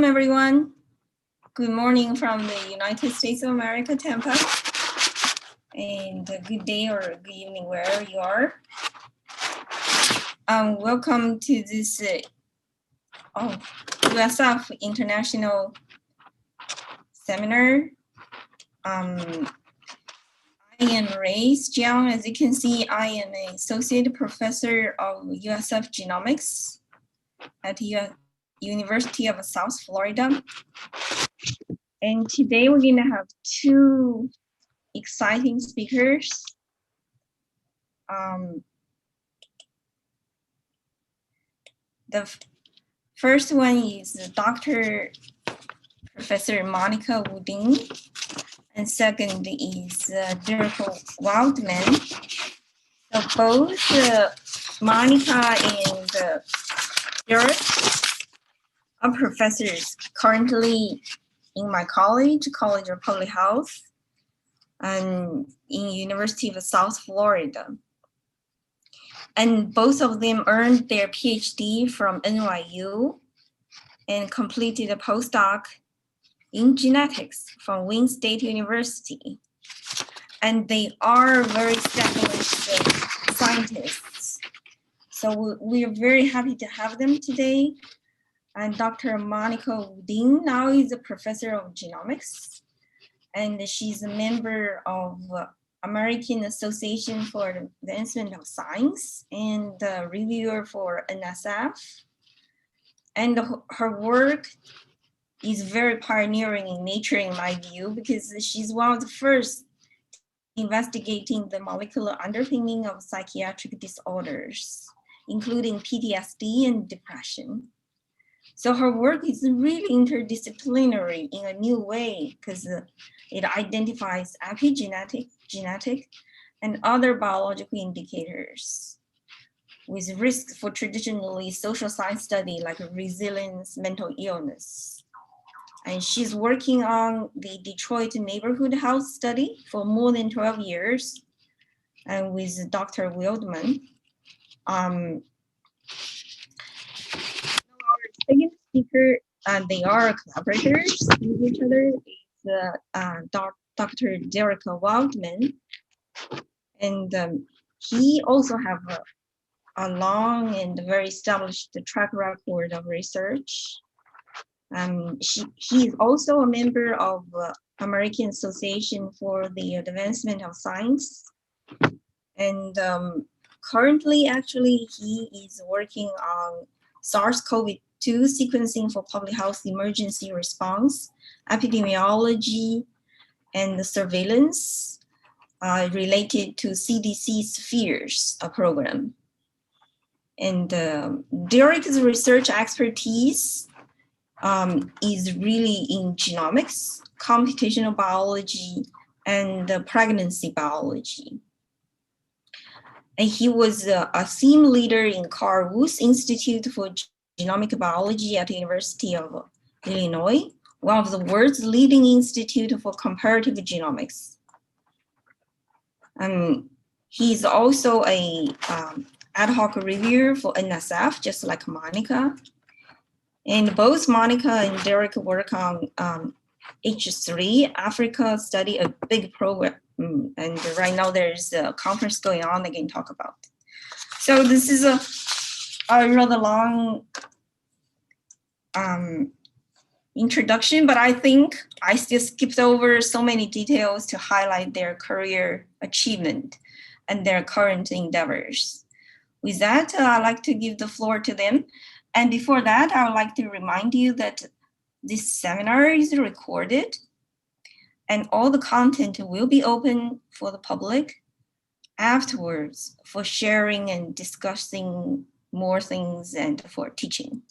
Everyone. Good morning from the United States of America, Tampa. And good day or good evening, wherever you are. Welcome to this USF International Seminar. I am Race Jiang. As you can see, I am an associate professor of USF Genomics at the University of South Florida. And today we're going to have two exciting speakers. The first one is Dr. Professor Monica Uddin, and second is Wildman. So both Monica and Derek are professors currently in my college of Public Health, and in University of South Florida. And both of them earned their Ph.D. from NYU and completed a postdoc in genetics from Wayne State University. And they are very established scientists. So we are very happy to have them today. And Dr. Monica Uddin now is a professor of genomics, and she's a member of American Association for the Advancement of Science and the reviewer for NSF. And her work is very pioneering in nature, in my view, because she's one of the first investigating the molecular underpinning of psychiatric disorders, including PTSD and depression. So her work is really interdisciplinary in a new way because it identifies epigenetic, genetic, and other biological indicators with risks for traditionally social science study like resilience, mental illness. And she's working on the Detroit neighborhood health study for more than 12 years, and with Dr. Wildman. Second speaker, they are collaborators with each other, is Dr. Derek Wildman. And he also have a long and very established track record of research. He is also a member of American Association for the Advancement of Science. And currently, actually, he is working on SARS-CoV-2 sequencing for public health emergency response, epidemiology, and the surveillance related to CDC's FEARS program. And Derek's research expertise is really in genomics, computational biology, and pregnancy biology. And he was a theme leader in Carl Woos Institute for Genomic Biology at the University of Illinois, one of the world's leading institute for comparative genomics. He's also a ad hoc reviewer for NSF, just like Monica. And both Monica and Derek work on H3 Africa study, a big program. And right now there's a conference going on they can talk about. So this is a rather long introduction, but I think I still skipped over so many details to highlight their career achievement and their current endeavors. With that, I'd like to give the floor to them. And before that, I would like to remind you that this seminar is recorded and all the content will be open for the public afterwards for sharing and discussing more things and for teaching.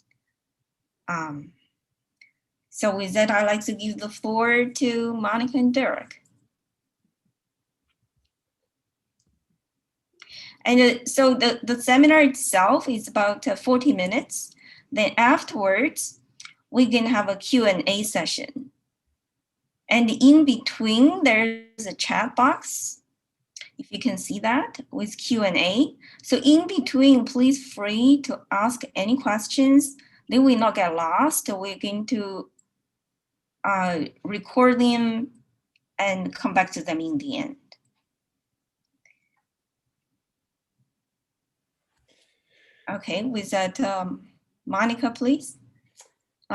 So with that, I'd like to give the floor to Monica and Derek. And so the seminar itself is about 40 minutes. Then afterwards, we can have a Q&A session. And in between, there's a chat box, if you can see that, with Q&A. So in between, please free to ask any questions they will not get lost. We're going to record them and come back to them in the end. Okay, with that, Monica, please.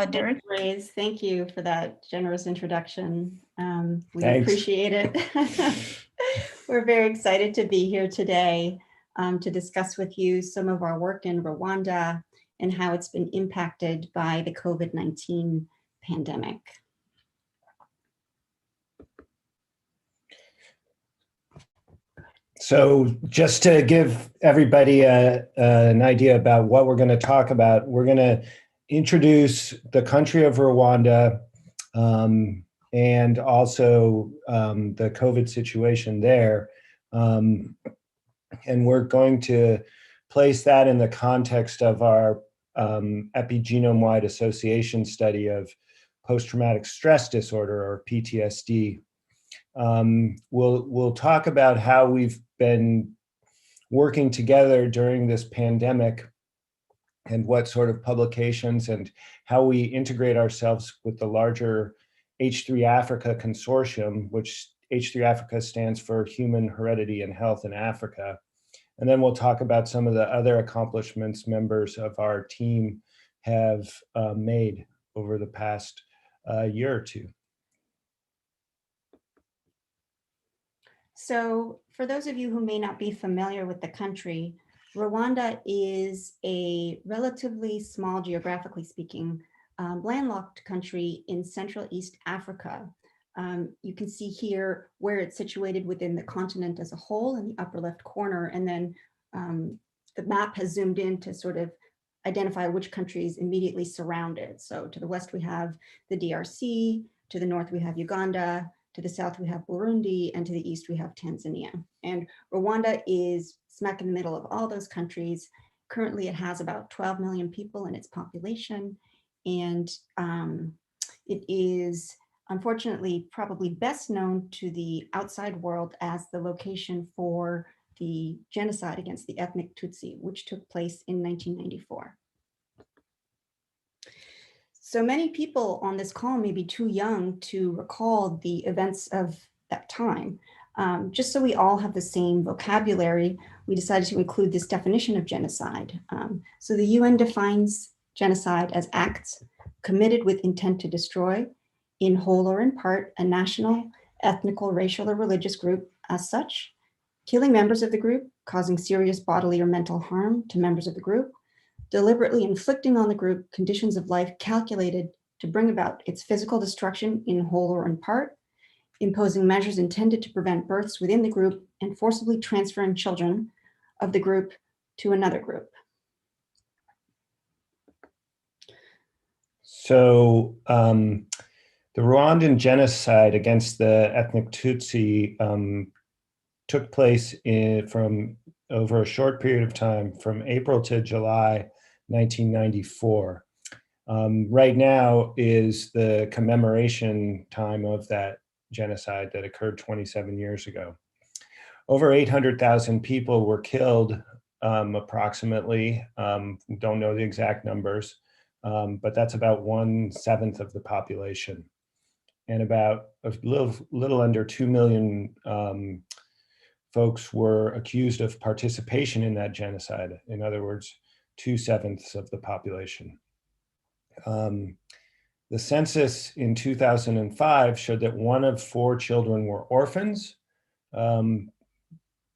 Derek. Grace, thank you for that generous introduction. We Thanks. Appreciate it. We're very excited to be here today to discuss with you some of our work in Rwanda and how it's been impacted by the COVID-19 pandemic. So just to give everybody an idea about what we're going to talk about, we're going to introduce the country of Rwanda and also the COVID situation there. And we're going to place that in the context of our epigenome-wide association study of post-traumatic stress disorder, or PTSD. We'll talk about how we've been working together during this pandemic and what sort of publications and how we integrate ourselves with the larger H3 Africa consortium, which H3 Africa stands for Human Heredity and Health in Africa. And then we'll talk about some of the other accomplishments members of our team have made over the past year or two. So for those of you who may not be familiar with the country, Rwanda is a relatively small, geographically speaking, landlocked country in Central East Africa. You can see here where it's situated within the continent as a whole in the upper left corner, and then the map has zoomed in to sort of identify which countries immediately surround it. So to the west we have the DRC, to the north we have Uganda, to the south we have Burundi, and to the east we have Tanzania. And Rwanda is smack in the middle of all those countries. Currently it has about 12 million people in its population, and it is unfortunately probably best known to the outside world as the location for the genocide against the ethnic Tutsi, which took place in 1994. So many people on this call may be too young to recall the events of that time. Just so we all have the same vocabulary, we decided to include this definition of genocide. So the UN defines genocide as acts committed with intent to destroy, in whole or in part, a national, ethnical, racial, or religious group as such, killing members of the group, causing serious bodily or mental harm to members of the group, deliberately inflicting on the group conditions of life calculated to bring about its physical destruction in whole or in part, imposing measures intended to prevent births within the group, and forcibly transferring children of the group to another group. So the Rwandan genocide against the ethnic Tutsi took place from over a short period of time, from April to July 1994. Right now is the commemoration time of that genocide that occurred 27 years ago. Over 800,000 people were killed, approximately. We don't know the exact numbers, but that's about 1/7 of the population. And about a little under 2 million folks were accused of participation in that genocide. In other words, 2/7 of the population. The census in 2005 showed that 1 of 4 children were orphans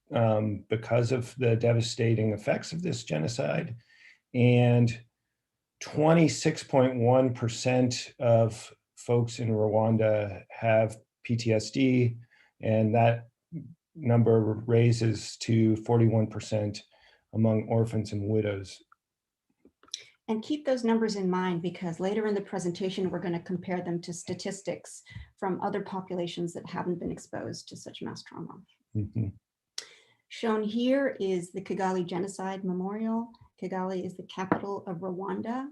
because of the devastating effects of this genocide. And 26.1% of folks in Rwanda have PTSD, and that number raises to 41% among orphans and widows. And keep those numbers in mind, because later in the presentation, we're going to compare them to statistics from other populations that haven't been exposed to such mass trauma. Mm-hmm. Shown here is the Kigali Genocide Memorial. Kigali is the capital of Rwanda.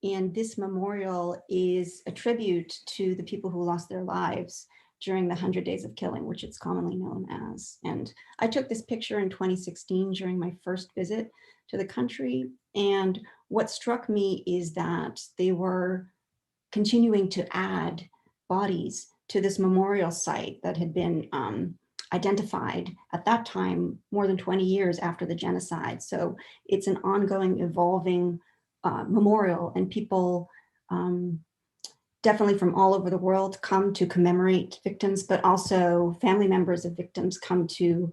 And this memorial is a tribute to the people who lost their lives during the 100 Days of Killing, which it's commonly known as. And I took this picture in 2016 during my first visit to the country. And what struck me is that they were continuing to add bodies to this memorial site that had been identified at that time more than 20 years after the genocide. So it's an ongoing, evolving memorial, and people definitely from all over the world come to commemorate victims, but also family members of victims come to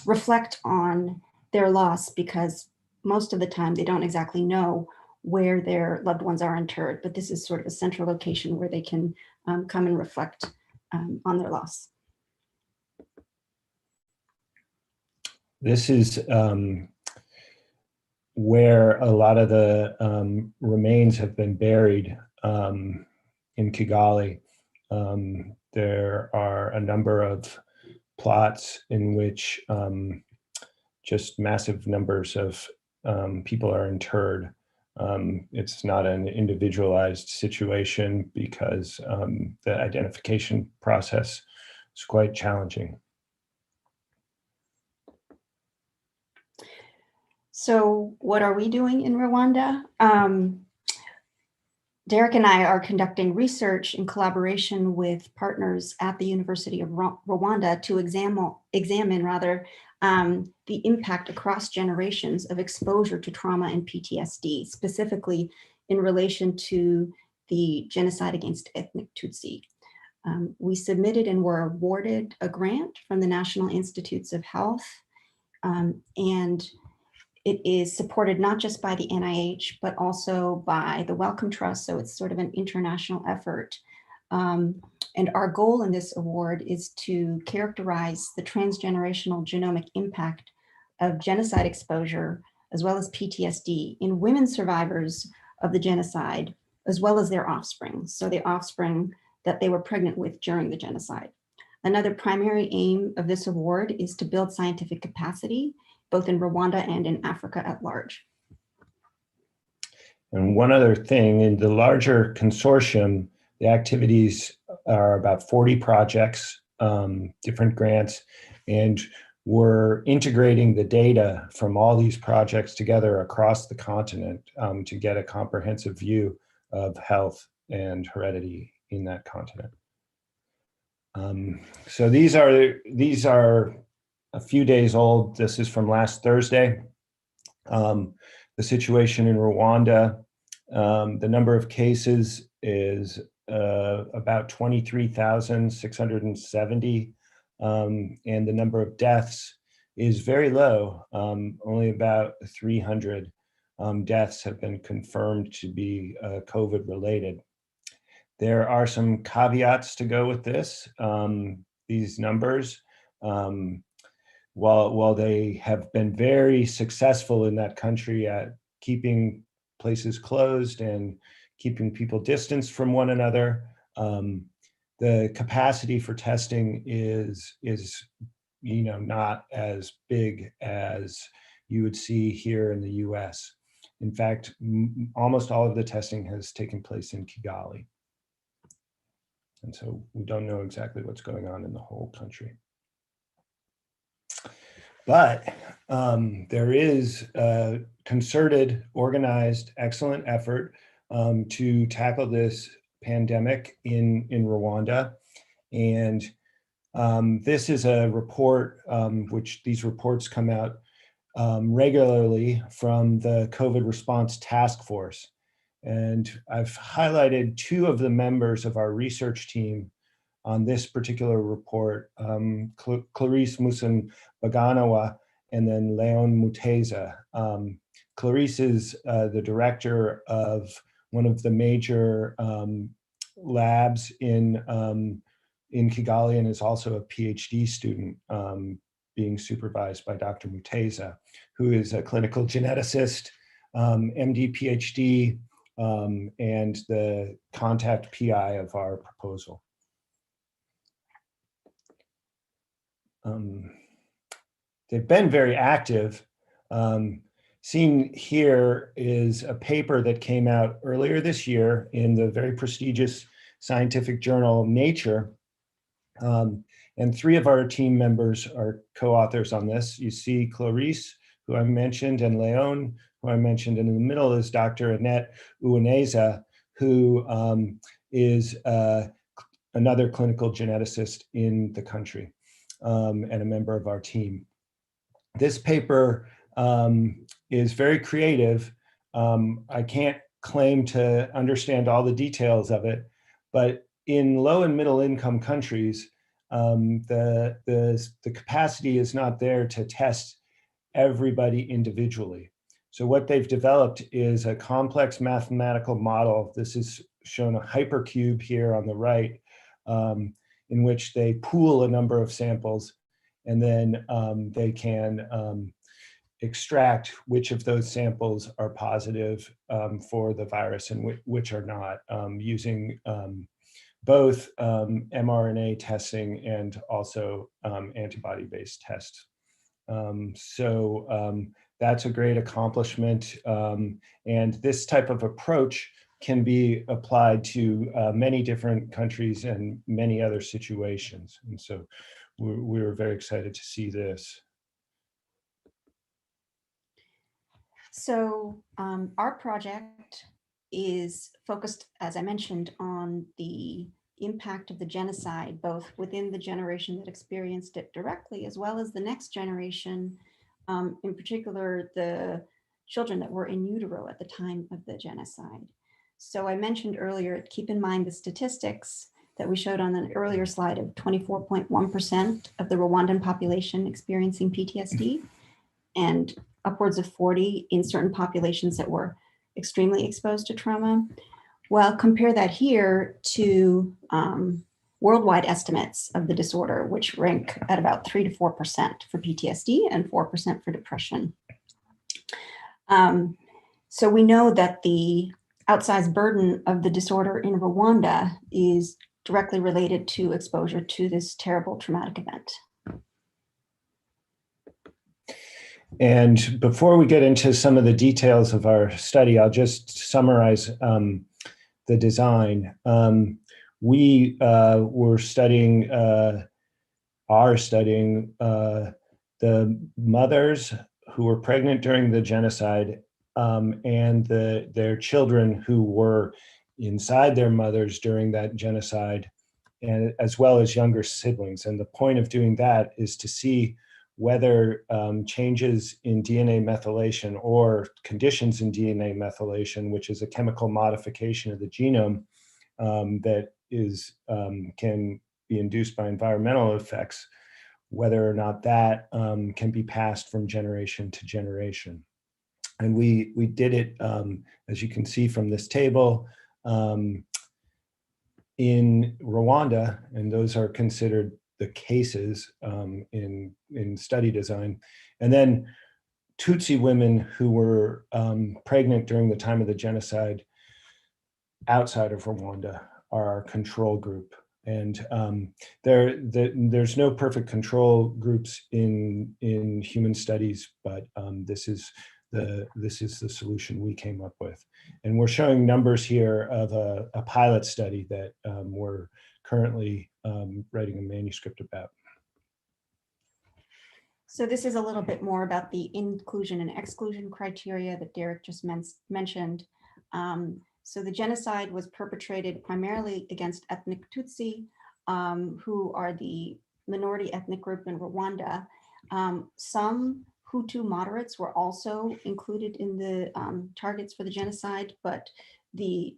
reflect on their loss, because most of the time they don't exactly know where their loved ones are interred, but this is sort of a central location where they can come and reflect on their loss. This is where a lot of the remains have been buried in Kigali. There are a number of plots in which just massive numbers of people are interred. It's not an individualized situation because the identification process is quite challenging. So what are we doing in Rwanda? Derek and I are conducting research in collaboration with partners at the University of Rwanda to examine the impact across generations of exposure to trauma and PTSD, specifically in relation to the genocide against ethnic Tutsi. We submitted and were awarded a grant from the National Institutes of Health, and it is supported not just by the NIH, but also by the Wellcome Trust. So it's sort of an international effort. And our goal in this award is to characterize the transgenerational genomic impact of genocide exposure, as well as PTSD, in women survivors of the genocide, as well as their offspring. So the offspring that they were pregnant with during the genocide. Another primary aim of this award is to build scientific capacity, both in Rwanda and in Africa at large. And one other thing, in the larger consortium, the activities are about 40 projects, different grants, and we're integrating the data from all these projects together across the continent to get a comprehensive view of health and heredity in that continent. So these are a few days old. This is from last Thursday. The situation in Rwanda, the number of cases is about 23,670, and the number of deaths is very low. Only about 300 deaths have been confirmed to be COVID related. There are some caveats to go with this. These numbers, while they have been very successful in that country at keeping places closed and keeping people distanced from one another, the capacity for testing is not as big as you would see here in the US. In fact, almost all of the testing has taken place in Kigali. And so we don't know exactly what's going on in the whole country. But there is a concerted, organized, excellent effort to tackle this pandemic in Rwanda. And this is a report, which these reports come out regularly from the COVID response task force. And I've highlighted two of the members of our research team on this particular report, Clarice Musan-Baganawa and then Leon Muteza. Clarice is the director of one of the major labs in Kigali and is also a PhD student being supervised by Dr. Muteza, who is a clinical geneticist, MD, PhD, and the contact PI of our proposal. They've been very active. Seen here is a paper that came out earlier this year in the very prestigious scientific journal Nature. And three of our team members are co-authors on this. You see Clarice, who I mentioned, and Leon, who I mentioned, and in the middle is Dr. Annette Uwineza, who is another clinical geneticist in the country and a member of our team. This paper is very creative. I can't claim to understand all the details of it, but in low and middle income countries, the capacity is not there to test everybody individually. So what they've developed is a complex mathematical model. This is shown a hypercube here on the right, in which they pool a number of samples, and then they can extract which of those samples are positive for the virus and which are not, using both mRNA testing and also antibody-based tests. That's a great accomplishment. And this type of approach can be applied to many different countries and many other situations. And so we were very excited to see this. So our project is focused, as I mentioned, on the impact of the genocide, both within the generation that experienced it directly, as well as the next generation, in particular, the children that were in utero at the time of the genocide. So I mentioned earlier, keep in mind the statistics that we showed on an earlier slide of 24.1% of the Rwandan population experiencing PTSD, and upwards of 40 in certain populations that were extremely exposed to trauma. Well, compare that here to worldwide estimates of the disorder, which rank at about 3 to 4% for PTSD and 4% for depression. So we know that the outsized burden of the disorder in Rwanda is directly related to exposure to this terrible traumatic event. And before we get into some of the details of our study, I'll just summarize the design. We were studying, are studying the mothers who were pregnant during the genocide and their children who were inside their mothers during that genocide, and as well as younger siblings. And the point of doing that is to see whether changes in DNA methylation or conditions in DNA methylation, which is a chemical modification of the genome that is can be induced by environmental effects, whether or not that can be passed from generation to generation. And we did it, as you can see from this table, in Rwanda, and those are considered the cases in study design. And then Tutsi women who were pregnant during the time of the genocide outside of Rwanda are our control group. And there's no perfect control groups in human studies, but this is the solution we came up with. And we're showing numbers here of a pilot study that we're currently writing a manuscript about. So this is a little bit more about the inclusion and exclusion criteria that Derek just mentioned. So the genocide was perpetrated primarily against ethnic Tutsi, who are the minority ethnic group in Rwanda. Some Hutu moderates were also included in the targets for the genocide, but the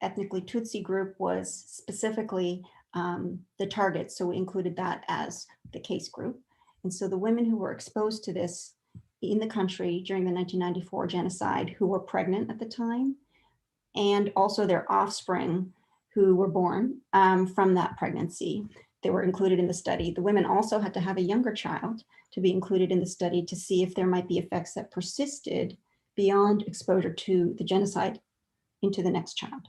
ethnically Tutsi group was specifically the target, so we included that as the case group. And so the women who were exposed to this in the country during the 1994 genocide, who were pregnant at the time, and also their offspring who were born from that pregnancy, they were included in the study. The women also had to have a younger child to be included in the study to see if there might be effects that persisted beyond exposure to the genocide into the next child.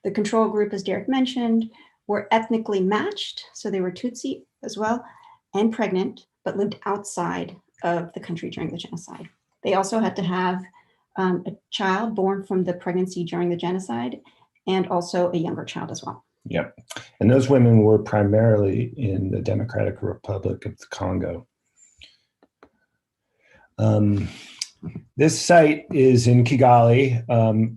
The control group, as Derek mentioned, were ethnically matched, so they were Tutsi as well, and pregnant, but lived outside of the country during the genocide. They also had to have a child born from the pregnancy during the genocide, and also a younger child as well. Yep, and those women were primarily in the Democratic Republic of the Congo. This site is in Kigali.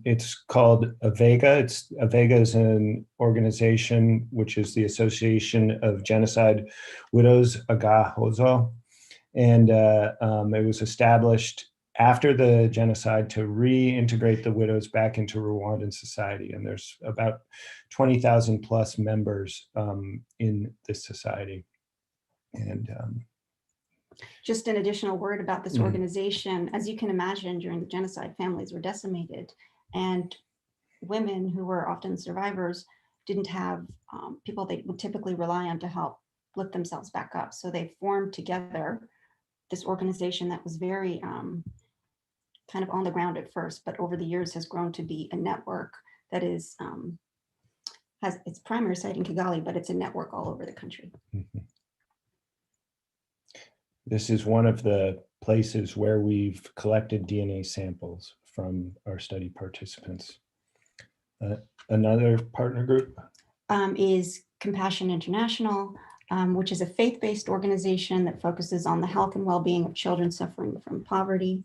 It's called AVEGA. AVEGA is an organization which is the Association of Genocide Widows Agahozo. And it was established after the genocide to reintegrate the widows back into Rwandan society. And there's about 20,000 plus members in this society. And just an additional word about this organization. As you can imagine, during the genocide, families were decimated, and women who were often survivors didn't have people they would typically rely on to help lift themselves back up. So they formed together this organization that was very kind of on the ground at first, but over the years has grown to be a network that is has its primary site in Kigali, but it's a network all over the country. Mhm. This is one of the places where we've collected DNA samples from our study participants. Another partner group is Compassion International, which is a faith-based organization that focuses on the health and well-being of children suffering from poverty.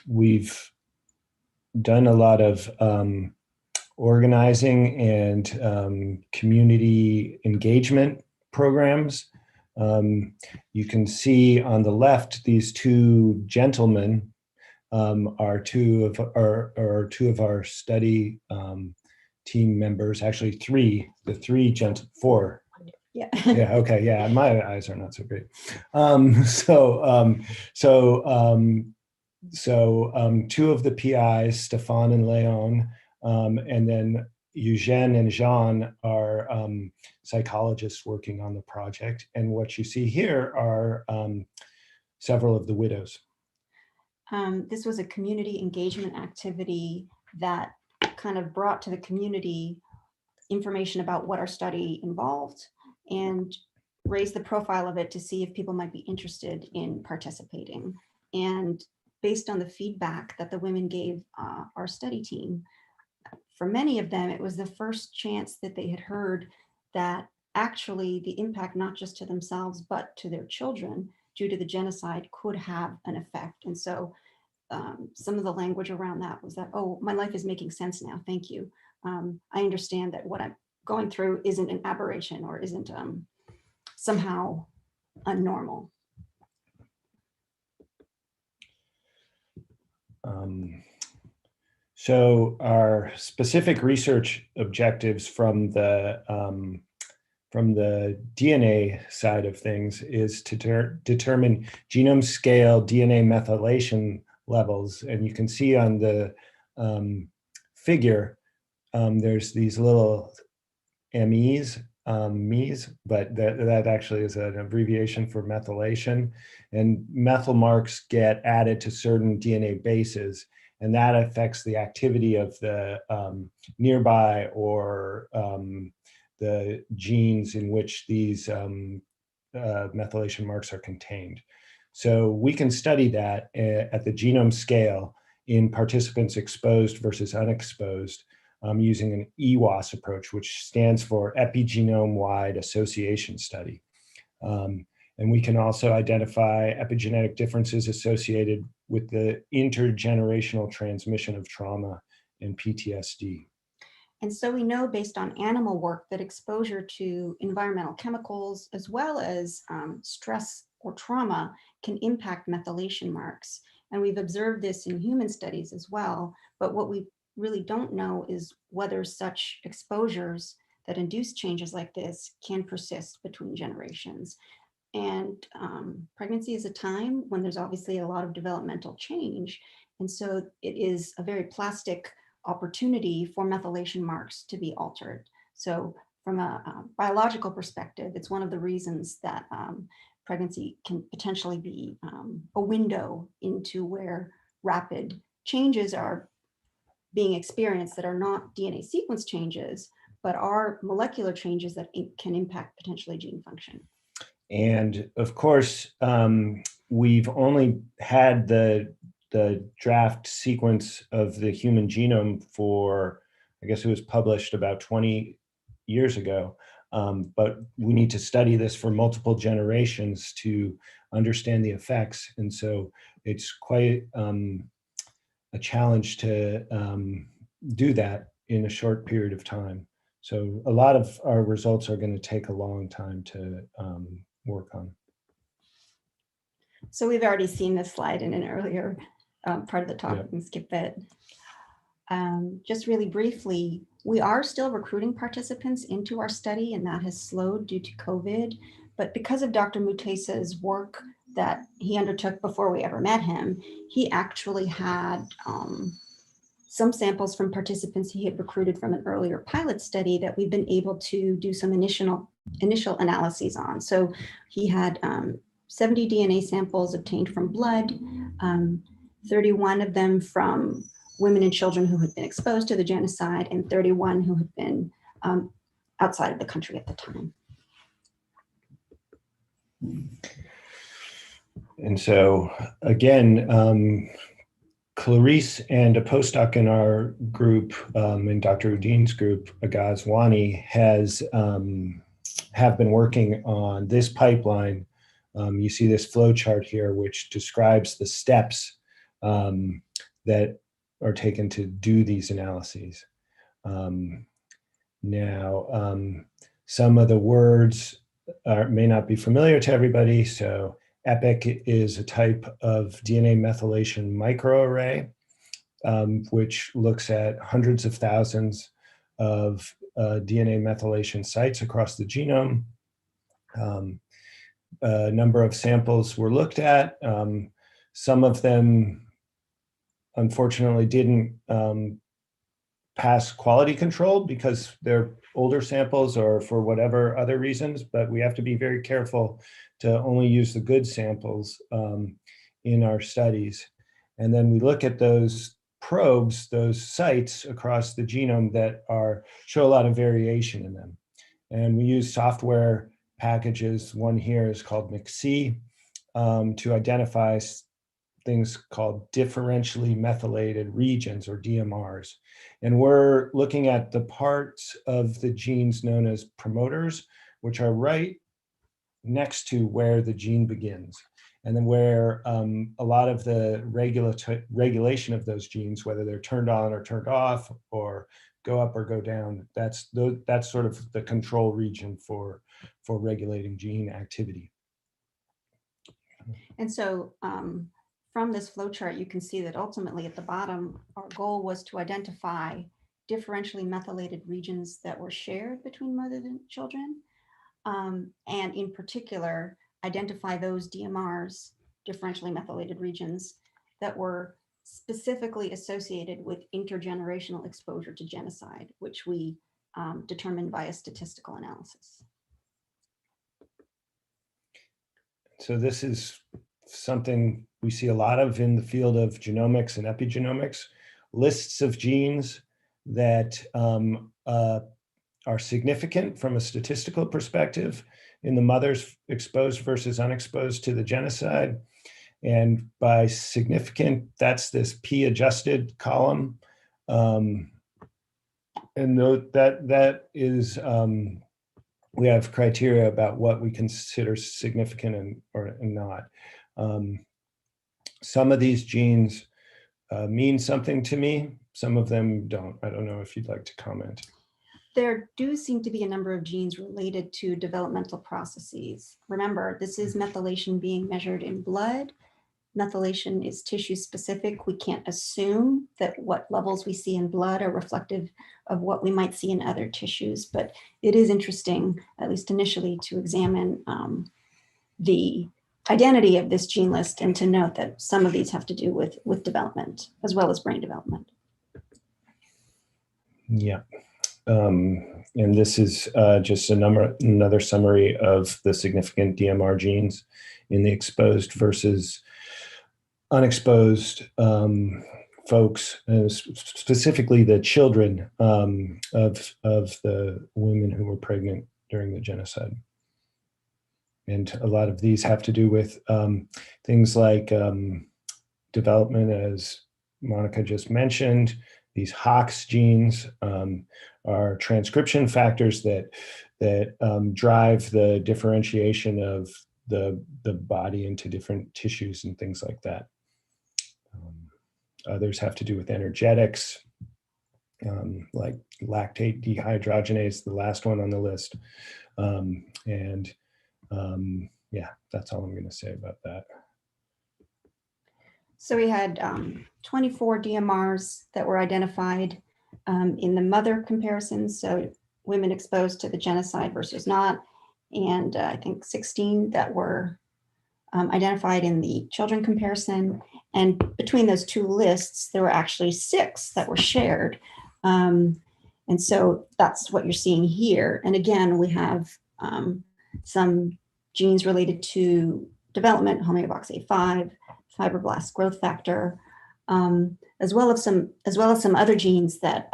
We've done a lot of organizing and community engagement programs. You can see on the left, these two gentlemen are two of our study team members, actually four. Yeah. Yeah, okay, yeah, my eyes are not so great. Two of the PIs, Stefan and Leon, and then Eugène and Jean are psychologists working on the project. And what you see here are several of the widows. This was a community engagement activity that kind of brought to the community information about what our study involved and raised the profile of it to see if people might be interested in participating. And based on the feedback that the women gave our study team, for many of them, it was the first chance that they had heard that actually the impact, not just to themselves, but to their children due to the genocide could have an effect. And so some of the language around that was that, oh, my life is making sense now, thank you. I understand that what I'm going through isn't an aberration or isn't somehow unnormal. So our specific research objectives from the DNA side of things is to determine genome scale DNA methylation levels. And you can see on the figure, there's these little MEs, but that actually is an abbreviation for methylation. And methyl marks get added to certain DNA bases, and that affects the activity of the nearby or the genes in which these methylation marks are contained. So we can study that at the genome scale in participants exposed versus unexposed using an EWAS approach, which stands for epigenome-wide association study. And we can also identify epigenetic differences associated with the intergenerational transmission of trauma and PTSD. And so we know based on animal work that exposure to environmental chemicals as well as stress or trauma can impact methylation marks. And we've observed this in human studies as well. But what we really don't know is whether such exposures that induce changes like this can persist between generations. And pregnancy is a time when there's obviously a lot of developmental change. And so it is a very plastic opportunity for methylation marks to be altered. So from a biological perspective, it's one of the reasons that pregnancy can potentially be a window into where rapid changes are being experienced that are not DNA sequence changes, but are molecular changes that can impact potentially gene function. And of course, we've only had the draft sequence of the human genome for, I guess it was published about 20 years ago. but we need to study this for multiple generations to understand the effects. And so it's quite a challenge to do that in a short period of time. So a lot of our results are going to take a long time to work on. So we've already seen this slide in an earlier part of the talk. Yeah. We can skip it. Just really briefly, we are still recruiting participants into our study, and that has slowed due to COVID. But because of Dr. Mutesa's work that he undertook before we ever met him, he actually had some samples from participants he had recruited from an earlier pilot study that we've been able to do some initial analyses on. So he had 70 DNA samples obtained from blood, 31 of them from women and children who had been exposed to the genocide, and 31 who had been outside of the country at the time. And so again, Clarice and a postdoc in our group, in Dr. Uddin's group, Agaz Wani, have been working on this pipeline. You see this flow chart here, which describes the steps that are taken to do these analyses. Now, some of the words may not be familiar to everybody. So EPIC is a type of DNA methylation microarray, which looks at hundreds of thousands of DNA methylation sites across the genome. A number of samples were looked at. Some of them, unfortunately, didn't pass quality control because they're older samples or for whatever other reasons, but we have to be very careful to only use the good samples in our studies. And then we look at those probes, those sites across the genome that show a lot of variation in them. And we use software packages. One here is called McSee to identify things called differentially methylated regions, or DMRs. And we're looking at the parts of the genes known as promoters, which are right next to where the gene begins. And then where a lot of the regulation of those genes, whether they're turned on or turned off, or go up or go down, that's sort of the control region for regulating gene activity. And so from this flowchart, you can see that ultimately at the bottom, our goal was to identify differentially methylated regions that were shared between mothers and children. And in particular, identify those DMRs, differentially methylated regions, that were specifically associated with intergenerational exposure to genocide, which we determined via statistical analysis. So this is something we see a lot of in the field of genomics and epigenomics, lists of genes that are significant from a statistical perspective in the mothers exposed versus unexposed to the genocide. And by significant, that's this p-adjusted column. And that is, we have criteria about what we consider significant and not. Some of these genes mean something to me. Some of them don't. I don't know if you'd like to comment. There do seem to be a number of genes related to developmental processes. Remember, this is methylation being measured in blood. Methylation is tissue specific. We can't assume that what levels we see in blood are reflective of what we might see in other tissues, but it is interesting, at least initially, to examine the identity of this gene list and to note that some of these have to do with development as well as brain development. Yeah. And this is just another summary of the significant DMR genes in the exposed versus unexposed folks, specifically the children of the women who were pregnant during the genocide. And a lot of these have to do with things like development, as Monica just mentioned. These HOX genes are transcription factors that that drive the differentiation of the body into different tissues and things like that. Others have to do with energetics, like lactate dehydrogenase, the last one on the list. Yeah, that's all I'm going to say about that. So we had 24 DMRs that were identified in the mother comparisons, so women exposed to the genocide versus not, and I think 16 that were identified in the children comparison. And between those two lists, there were actually 6 that were shared. And so that's what you're seeing here. And again, we have some genes related to development, homeobox A5, fibroblast growth factor, as well as some other genes that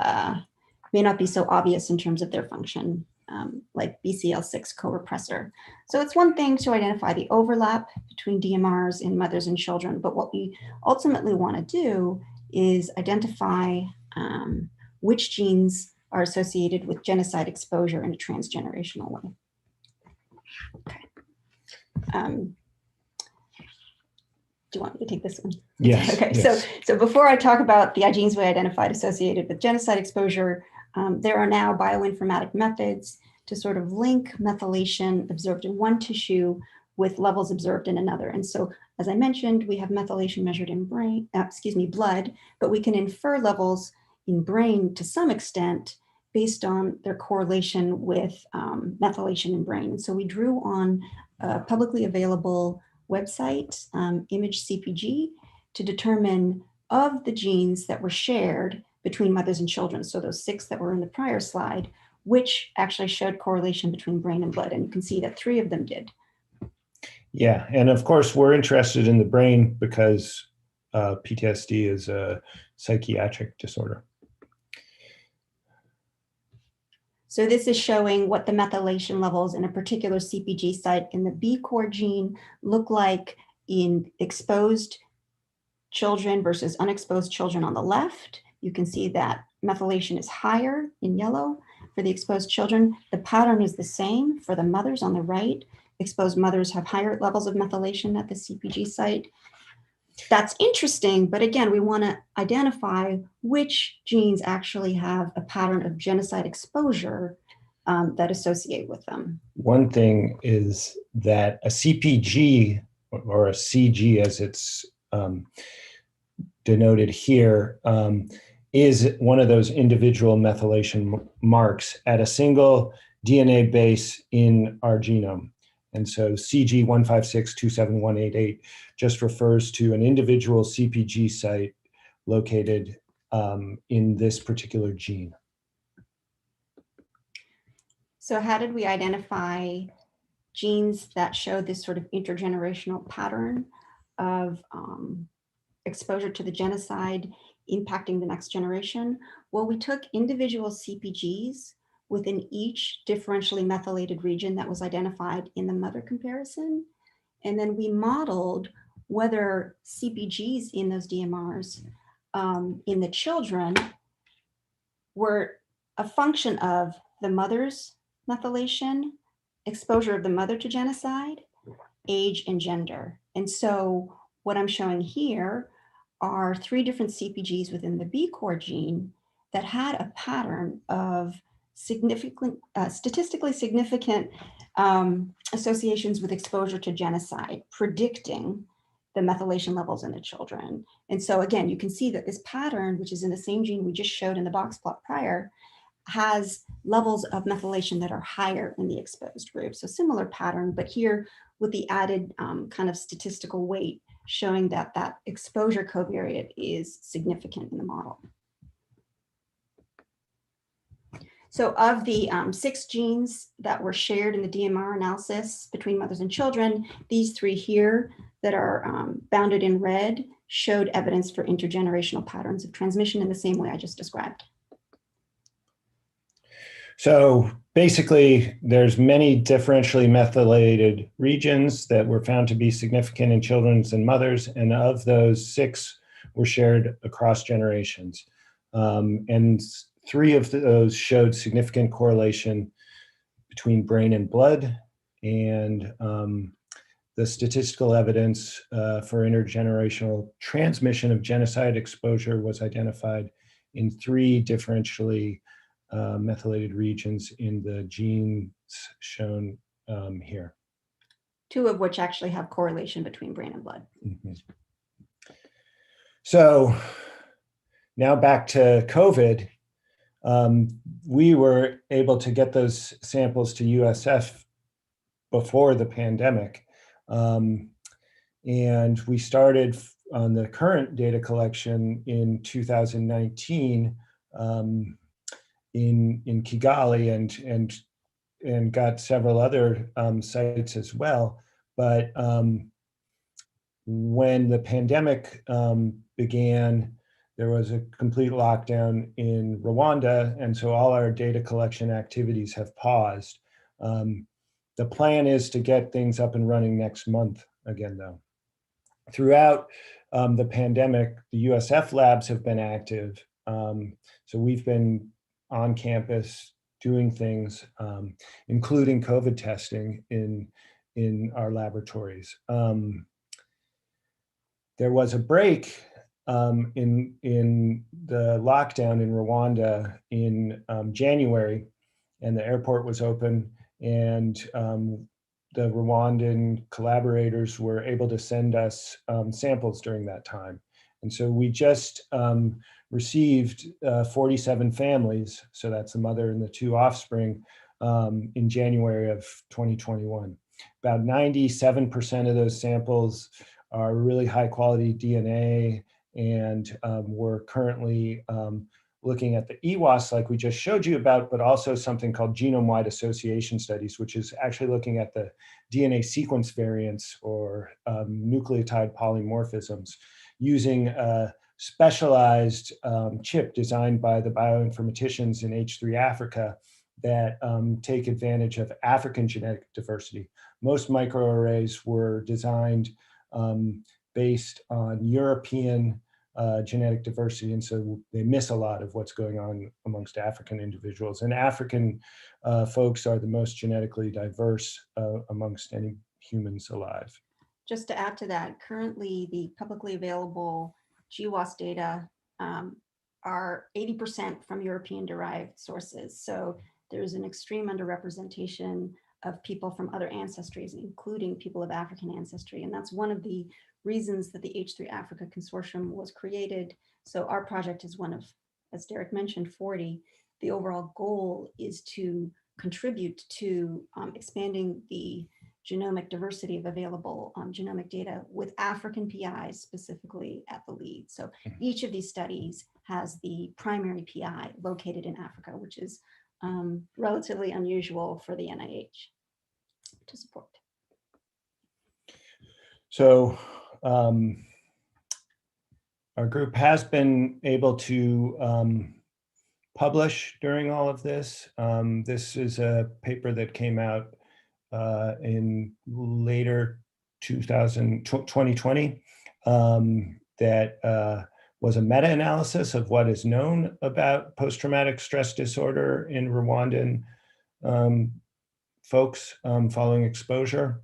may not be so obvious in terms of their function, like BCL6 co-repressor. So it's one thing to identify the overlap between DMRs in mothers and children, but what we ultimately want to do is identify which genes are associated with genocide exposure in a transgenerational way. Okay. Do you want me to take this one? Yes. Okay, yes. So before I talk about the genes we identified associated with genocide exposure, there are now bioinformatic methods to sort of link methylation observed in one tissue with levels observed in another. And so, as I mentioned, we have methylation measured in blood, but we can infer levels in brain to some extent based on their correlation with methylation in brain. So we drew on a publicly available website, Image CPG, to determine of the genes that were shared between mothers and children, so those 6 that were in the prior slide, which actually showed correlation between brain and blood. And you can see that 3 of them did. Yeah, and of course we're interested in the brain because PTSD is a psychiatric disorder. So this is showing what the methylation levels in a particular CPG site in the B core gene look like in exposed children versus unexposed children on the left. You can see that methylation is higher in yellow for the exposed children. The pattern is the same for the mothers on the right. Exposed mothers have higher levels of methylation at the CPG site. That's interesting, but again, we want to identify which genes actually have a pattern of genocide exposure that associate with them. One thing is that a CPG, or a CG as it's denoted here, is one of those individual methylation marks at a single DNA base in our genome. And so CG 156271888 just refers to an individual CPG site located in this particular gene. So how did we identify genes that show this sort of intergenerational pattern of exposure to the genocide impacting the next generation? Well, we took individual CPGs within each differentially methylated region that was identified in the mother comparison. And then we modeled whether CPGs in those DMRs in the children were a function of the mother's methylation, exposure of the mother to genocide, age, and gender. And so what I'm showing here are 3 different CPGs within the B core gene that had a pattern of statistically significant associations with exposure to genocide, predicting the methylation levels in the children. And so again, you can see that this pattern, which is in the same gene we just showed in the box plot prior, has levels of methylation that are higher in the exposed group. So similar pattern, but here with the added kind of statistical weight showing that that exposure covariate is significant in the model. So of the 6 genes that were shared in the DMR analysis between mothers and children, these 3 here that are bounded in red showed evidence for intergenerational patterns of transmission in the same way I just described. So basically, there's many differentially methylated regions that were found to be significant in children and mothers, and of those 6 were shared across generations. And 3 of those showed significant correlation between brain and blood, and the statistical evidence for intergenerational transmission of genocide exposure was identified in 3 differentially methylated regions in the genes shown here. 2 of which actually have correlation between brain and blood. Mm-hmm. So now back to COVID. We were able to get those samples to USF before the pandemic. And we started on the current data collection in 2019 in Kigali and got several other sites as well. But when the pandemic began, there was a complete lockdown in Rwanda, and so all our data collection activities have paused. The plan is to get things up and running next month again, though. Throughout the pandemic, the USF labs have been active. So we've been on campus doing things, including COVID testing in our laboratories. There was a break in the lockdown in Rwanda in January, and the airport was open, and the Rwandan collaborators were able to send us samples during that time. And so we just received 47 families, so that's the mother and the 2 offspring, in January of 2021. About 97% of those samples are really high quality DNA, and we're currently looking at the EWAS like we just showed you about, but also something called genome-wide association studies, which is actually looking at the DNA sequence variants or nucleotide polymorphisms using a specialized chip designed by the bioinformaticians in H3 Africa that take advantage of African genetic diversity. Most microarrays were designed based on European genetic diversity, and so they miss a lot of what's going on amongst African individuals. And African folks are the most genetically diverse amongst any humans alive. Just to add to that, currently the publicly available GWAS data are 80% from European-derived sources. So there's an extreme underrepresentation of people from other ancestries, including people of African ancestry. And that's one of the reasons that the H3 Africa Consortium was created. So our project is one of, as Derek mentioned, 40. The overall goal is to contribute to expanding the genomic diversity of available genomic data with African PIs specifically at the lead. So each of these studies has the primary PI located in Africa, which is relatively unusual for the NIH to support. So our group has been able to publish during all of this. This is a paper that came out in later 2020 that was a meta-analysis of what is known about post-traumatic stress disorder in Rwandan folks following exposure.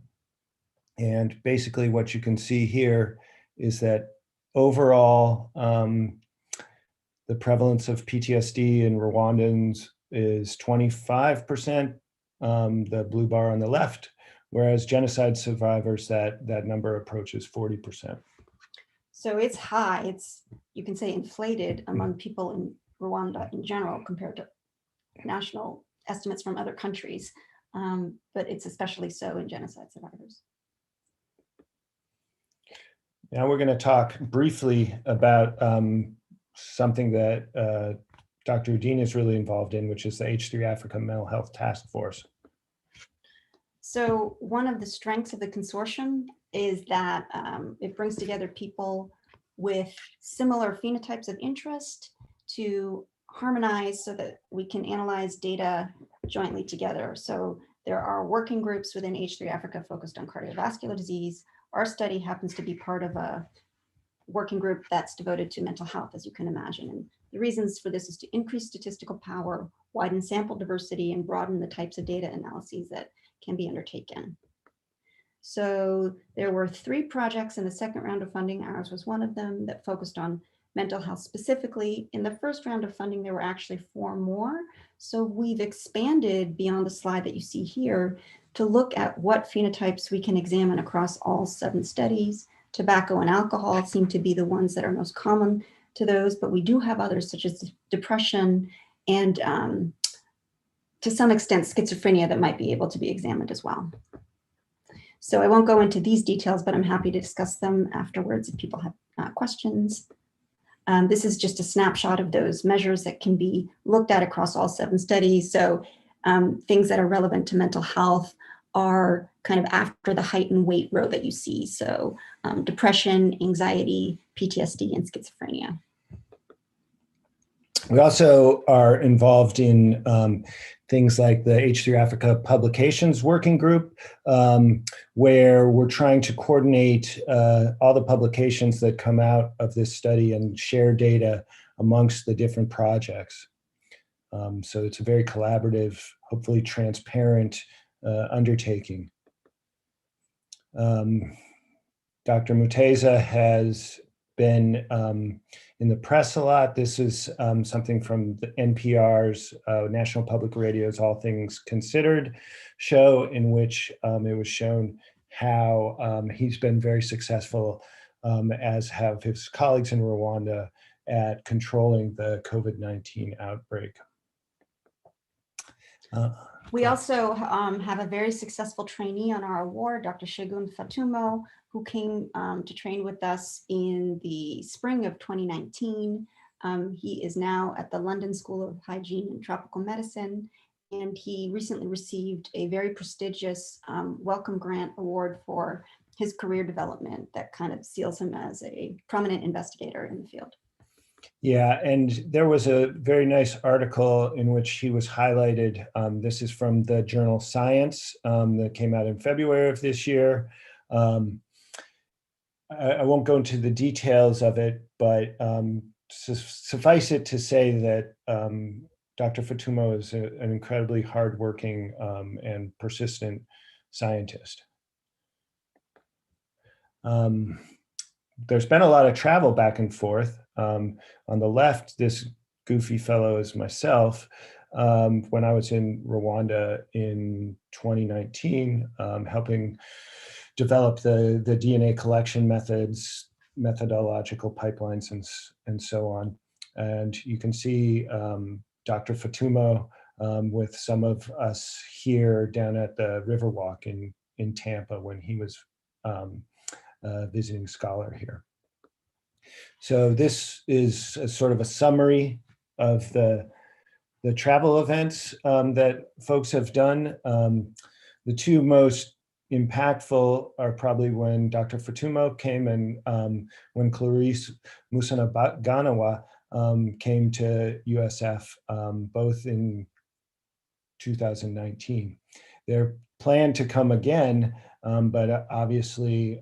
And basically what you can see here is that overall, the prevalence of PTSD in Rwandans is 25%, the blue bar on the left, whereas genocide survivors, that number approaches 40%. So it's high, it's, you can say, inflated among people in Rwanda in general compared to national estimates from other countries, but it's especially so in genocide survivors. Now we're going to talk briefly about something that Dr. Uddin is really involved in, which is the H3 Africa Mental Health Task Force. So one of the strengths of the consortium is that it brings together people with similar phenotypes of interest to harmonize so that we can analyze data jointly together. So there are working groups within H3 Africa focused on cardiovascular disease. Our study happens to be part of a working group that's devoted to mental health, as you can imagine. And The reasons for this is to increase statistical power, widen sample diversity, and broaden the types of data analyses that can be undertaken. So there were 3 projects in the second round of funding. Ours was one of them that focused on mental health specifically. In the first round of funding, there were actually 4 more. So we've expanded beyond the slide that you see here to look at what phenotypes we can examine across all 7 studies. Tobacco and alcohol seem to be the ones that are most common to those, but we do have others such as depression and to some extent schizophrenia that might be able to be examined as well. So I won't go into these details, but I'm happy to discuss them afterwards if people have questions. This is just a snapshot of those measures that can be looked at across all 7 studies. So things that are relevant to mental health are kind of after the height and weight row that you see. So depression, anxiety, PTSD, and schizophrenia. We also are involved in things like the H3 Africa Publications Working Group, where we're trying to coordinate all the publications that come out of this study and share data amongst the different projects. So it's a very collaborative, hopefully transparent undertaking. Dr. Muteza has been in the press a lot. This is something from the NPR's National Public Radio's All Things Considered show, in which it was shown how he's been very successful, as have his colleagues in Rwanda, at controlling the COVID-19 outbreak. We also have a very successful trainee on our award, Dr. Segun Fatumo, who came to train with us in the spring of 2019. He is now at the London School of Hygiene and Tropical Medicine, and he recently received a very prestigious Wellcome Grant Award for his career development that kind of seals him as a prominent investigator in the field. Yeah, and there was a very nice article in which he was highlighted. This is from the journal Science that came out in February of this year. I won't go into the details of it, but suffice it to say that Dr. Fatumo is an incredibly hardworking and persistent scientist. There's been a lot of travel back and forth. On the left, this goofy fellow is myself. When I was in Rwanda in 2019, helping develop the DNA collection methods, methodological pipelines, and so on. And you can see Dr. Fatumo with some of us here down at the Riverwalk in Tampa when he was visiting scholar here. So this is a sort of a summary of the travel events that folks have done. The 2 most impactful are probably when Dr. Fatumo came and when Clarice Musanabaganawa came to USF, both in 2019. They're planned to come again, but obviously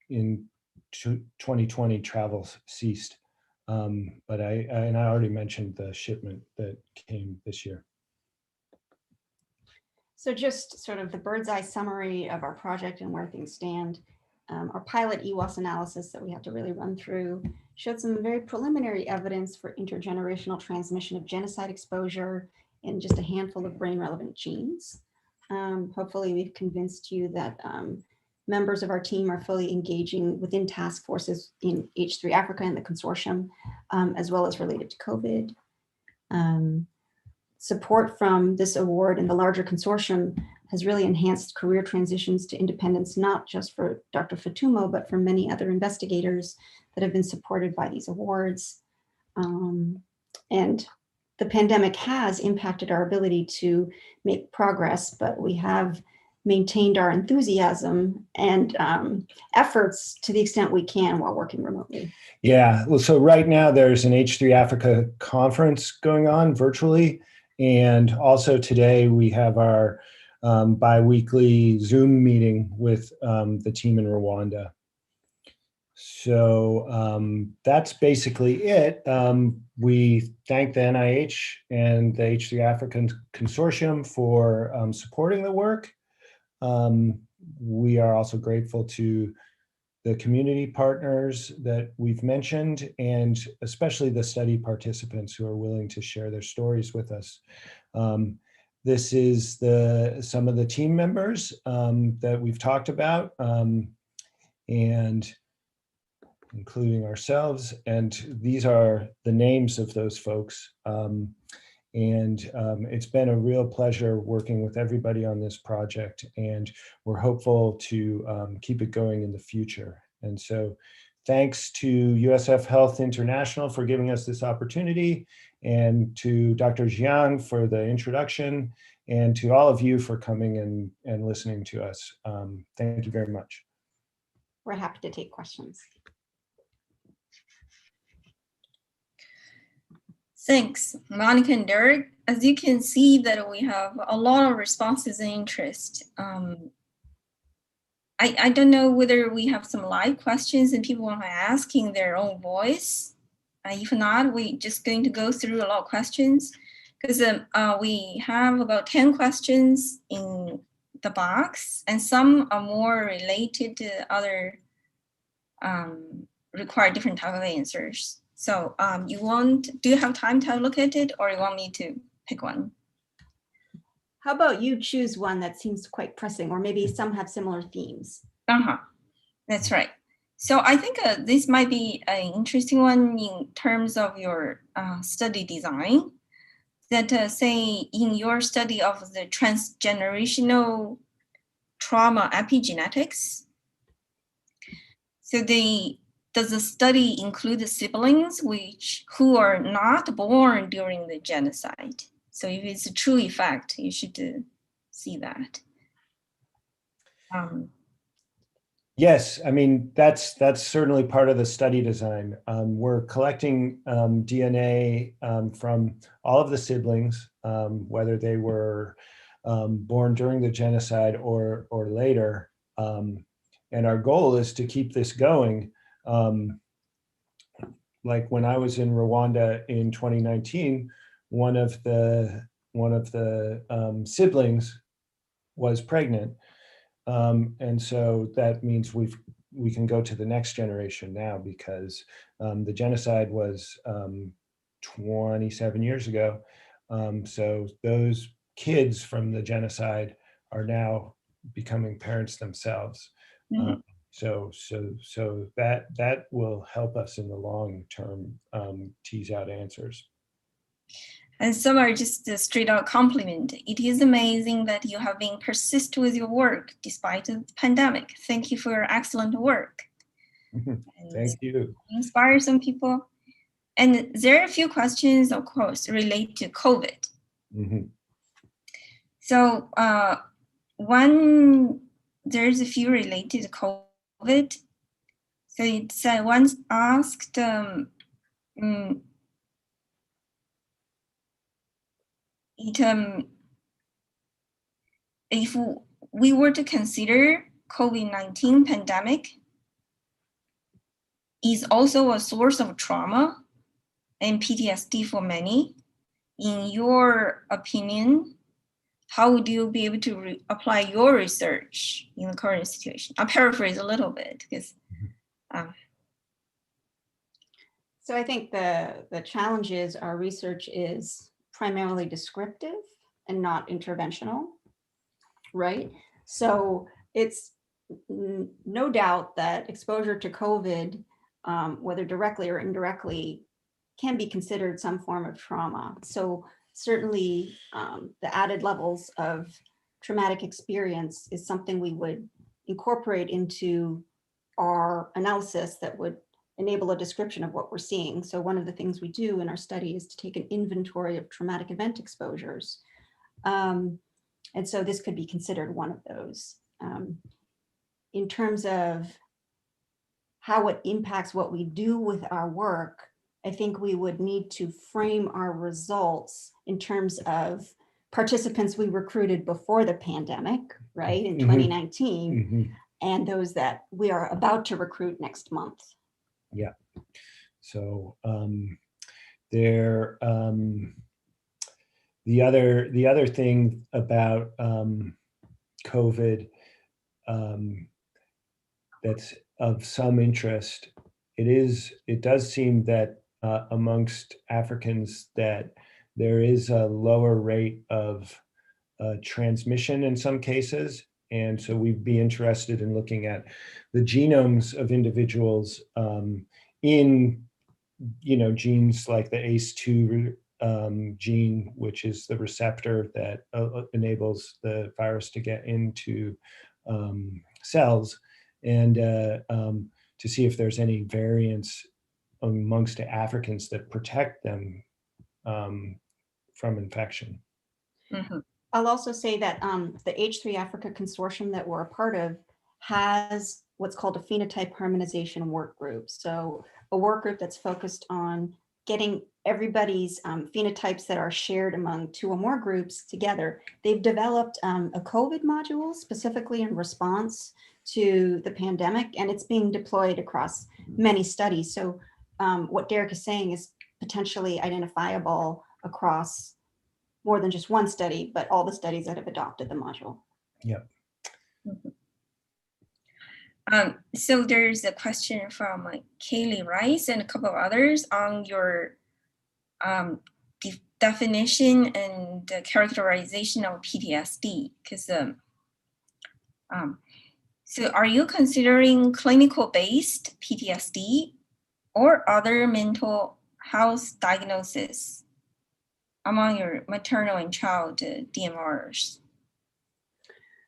in 2020 travel ceased. But I already mentioned the shipment that came this year. So just sort of the bird's eye summary of our project and where things stand. Our pilot EWAS analysis that we have to really run through showed some very preliminary evidence for intergenerational transmission of genocide exposure in just a handful of brain relevant genes. Hopefully we've convinced you that members of our team are fully engaging within task forces in H3 Africa and the consortium, as well as related to COVID. Support from this award and the larger consortium has really enhanced career transitions to independence, not just for Dr. Fatumo, but for many other investigators that have been supported by these awards. And the pandemic has impacted our ability to make progress, but we have maintained our enthusiasm and efforts to the extent we can while working remotely. Yeah, well, so right now there's an H3 Africa conference going on virtually. And also today we have our bi-weekly Zoom meeting with the team in Rwanda. So that's basically it. We thank the NIH and the H3 African Consortium for supporting the work. We are also grateful to the community partners that we've mentioned, and especially the study participants who are willing to share their stories with us. This is some of the team members that we've talked about, and including ourselves, and these are the names of those folks. It's been a real pleasure working with everybody on this project, and we're hopeful to keep it going in the future. And so thanks to USF Health International for giving us this opportunity, and to Dr. Jiang for the introduction, and to all of you for coming and listening to us. Thank you very much. We're happy to take questions. Thanks, Monica and Derek. As you can see that we have a lot of responses and interest. I don't know whether we have some live questions and people want to ask in their own voice. If not, we're just going to go through a lot of questions, because we have about 10 questions in the box, and some are more related to other, require different type of answers. So do you have time to look at it, or you want me to pick one? How about you choose one that seems quite pressing, or maybe some have similar themes? That's right. So I think this might be an interesting one in terms of your study design. That say in your study of the transgenerational trauma epigenetics, so does the study include the siblings who are not born during the genocide? So if it's a true effect, you should see that. Yes, I mean, that's certainly part of the study design. We're collecting DNA from all of the siblings, whether they were born during the genocide or later. And our goal is to keep this going. Like when I was in Rwanda in 2019, one of the siblings was pregnant. And so that means we can go to the next generation now, because the genocide was 27 years ago. So those kids from the genocide are now becoming parents themselves. Mm-hmm. So that will help us in the long term tease out answers. And some are just a straight out compliment. It is amazing that you have been persist with your work despite the pandemic. Thank you for your excellent work. Thank you. Inspire some people. And there are a few questions, of course, related to COVID. Mm-hmm. So there's a few related to COVID. So it said once asked, if we were to consider COVID-19 pandemic is also a source of trauma and PTSD for many, in your opinion, how would you be able to apply your research in the current situation? I'll paraphrase a little bit because. So I think the challenge is our research is primarily descriptive and not interventional, right? So it's no doubt that exposure to COVID, whether directly or indirectly, can be considered some form of trauma. So certainly the added levels of traumatic experience is something we would incorporate into our analysis that would enable a description of what we're seeing. So one of the things we do in our study is to take an inventory of traumatic event exposures. And so this could be considered one of those. In terms of how it impacts what we do with our work, I think we would need to frame our results in terms of participants we recruited before the pandemic, right, in 2019. and those that we are about to recruit next month. Yeah. So there, the other thing about COVID that's of some interest, it does seem that amongst Africans that there is a lower rate of transmission in some cases. And so we'd be interested in looking at the genomes of individuals in, genes like the ACE2 gene, which is the receptor that enables the virus to get into cells, and to see if there's any variants amongst Africans that protect them from infection. Mhm. I'll also say that the H3 Africa consortium that we're a part of has what's called a phenotype harmonization work group. So a work group that's focused on getting everybody's phenotypes that are shared among 2 or more groups together. They've developed a COVID module specifically in response to the pandemic, and it's being deployed across many studies. So what Derek is saying is potentially identifiable across more than just one study, but all the studies that have adopted the module. Yeah. So there's a question from Kaylee Rice and a couple of others on your definition and the characterization of PTSD. Because so are you considering clinical-based PTSD or other mental health diagnosis among your maternal and child DMRs?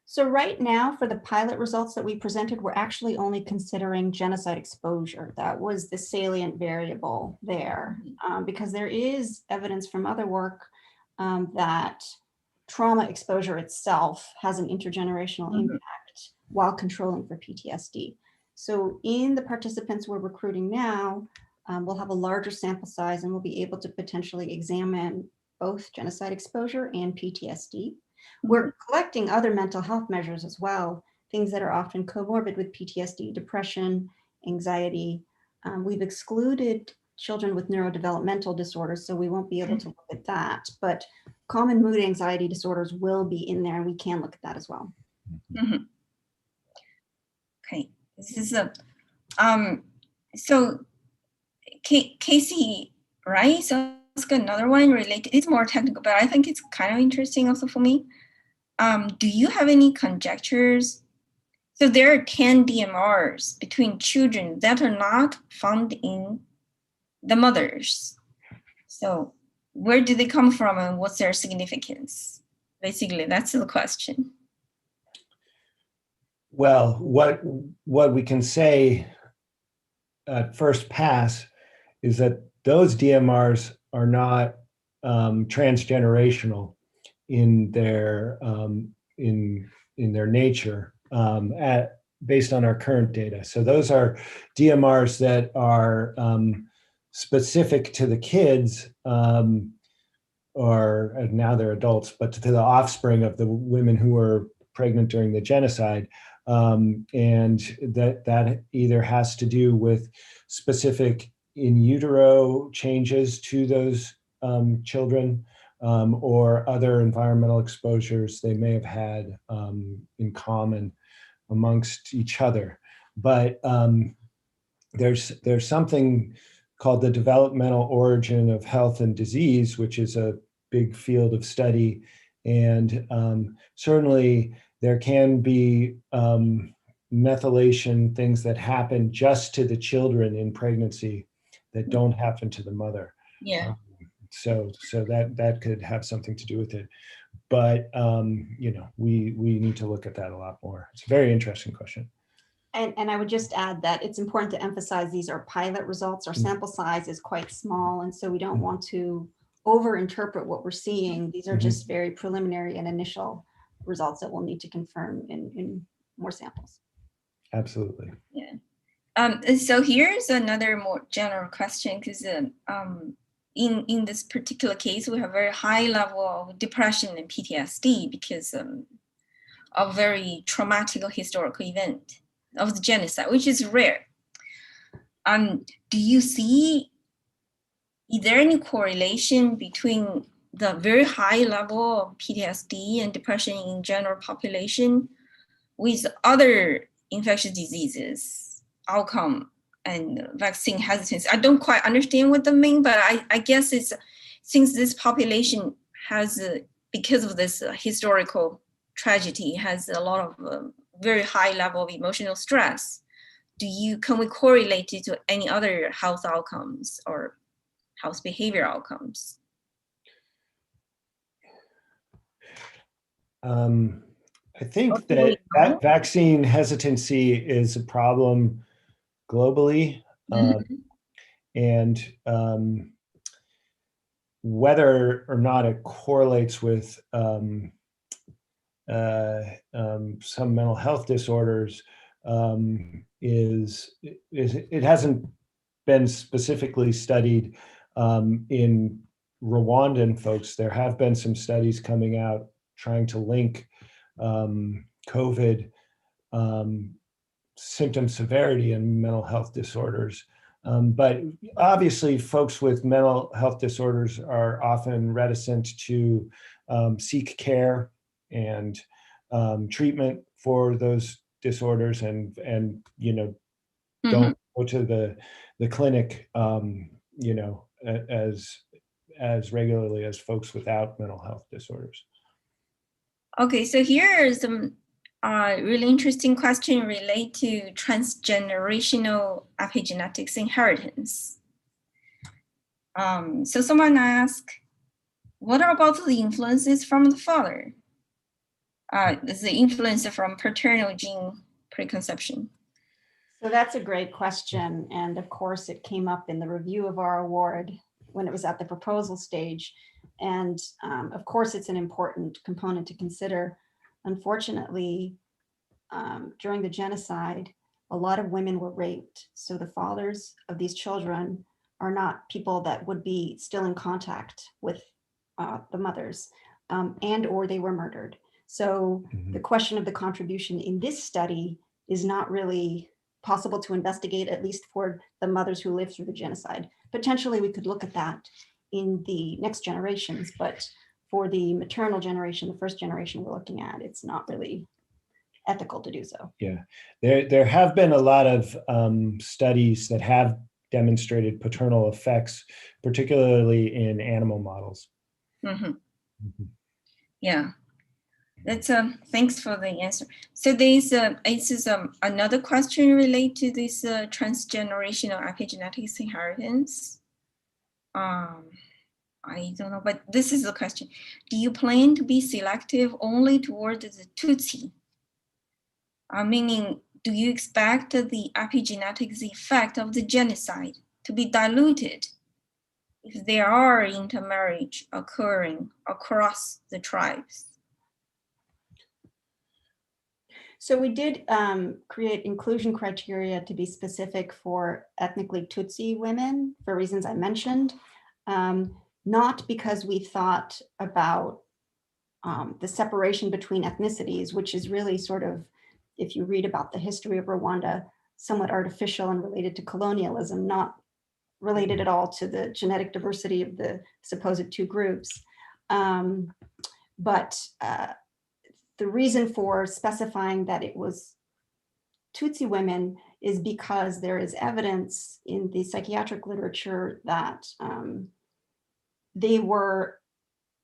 So right now, for the pilot results that we presented, we're actually only considering genocide exposure. That was the salient variable there, because there is evidence from other work that trauma exposure itself has an intergenerational impact while controlling for PTSD. So in the participants we're recruiting now, we'll have a larger sample size and we'll be able to potentially examine both genocide exposure and PTSD. We're collecting other mental health measures as well, things that are often comorbid with PTSD, depression, anxiety. We've excluded children with neurodevelopmental disorders, so we won't be able to look at that, but common mood anxiety disorders will be in there and we can look at that as well. Mm-hmm. Okay, this is a, so Casey, right? So let's get another one related, it's more technical, but I think it's kind of interesting also for me. Do you have any conjectures? So there are 10 DMRs between children that are not found in the mothers. So where do they come from and what's their significance? Basically, that's the question. Well, what we can say at first pass is that those DMRs are not transgenerational in their nature based on our current data. So those are DMRs that are specific to the kids, or now they're adults, but to the offspring of the women who were pregnant during the genocide. And that either has to do with specific in utero changes to those children, or other environmental exposures they may have had in common amongst each other. But there's something called the developmental origin of health and disease, which is a big field of study. And certainly there can be methylation things that happen just to the children in pregnancy that don't happen to the mother. Yeah. So that could have something to do with it. But we need to look at that a lot more. It's a very interesting question. And I would just add that it's important to emphasize these are pilot results. Our sample size is quite small, and so we don't want to over-interpret what we're seeing. These are just very preliminary and initial results that we'll need to confirm in more samples. Absolutely. Yeah. So here's another more general question, because in this particular case, we have very high level of depression and PTSD because a very traumatic historical event of the genocide, which is rare. Do you see, is there any correlation between the very high level of PTSD and depression in general population with other infectious diseases outcome and vaccine hesitancy? I don't quite understand what they mean, but I guess it's, since this population has, because of this historical tragedy, has a lot of very high level of emotional stress. Can we correlate it to any other health outcomes or health behavior outcomes? I think that vaccine hesitancy is a problem globally, and whether or not it correlates with some mental health disorders it hasn't been specifically studied in Rwandan folks. There have been some studies coming out trying to link COVID symptom severity and mental health disorders. But obviously folks with mental health disorders are often reticent to seek care and treatment for those disorders, and don't go to the clinic as regularly as folks without mental health disorders. Okay, so here is some really interesting question related to transgenerational epigenetics inheritance. So someone asked, what about the influences from the father? The influence from paternal gene preconception? So that's a great question. And of course, it came up in the review of our award when it was at the proposal stage. And of course, it's an important component to consider. Unfortunately, during the genocide, a lot of women were raped. So the fathers of these children are not people that would be still in contact with the mothers, and or they were murdered. So the question of the contribution in this study is not really possible to investigate, at least for the mothers who lived through the genocide. Potentially we could look at that in the next generations, but for the maternal generation, the first generation we're looking at, it's not really ethical to do so. Yeah, there have been a lot of studies that have demonstrated paternal effects, particularly in animal models. Yeah, that's thanks for the answer. So this is another question related to this transgenerational epigenetics inheritance. I don't know, but this is the question. Do you plan to be selective only toward the Tutsi? Meaning, do you expect the epigenetics effect of the genocide to be diluted if there are intermarriage occurring across the tribes? So we did create inclusion criteria to be specific for ethnically Tutsi women for reasons I mentioned, not because we thought about the separation between ethnicities, which is really sort of, if you read about the history of Rwanda, somewhat artificial and related to colonialism, not related at all to the genetic diversity of the supposed two groups. But the reason for specifying that it was Tutsi women is because there is evidence in the psychiatric literature that they were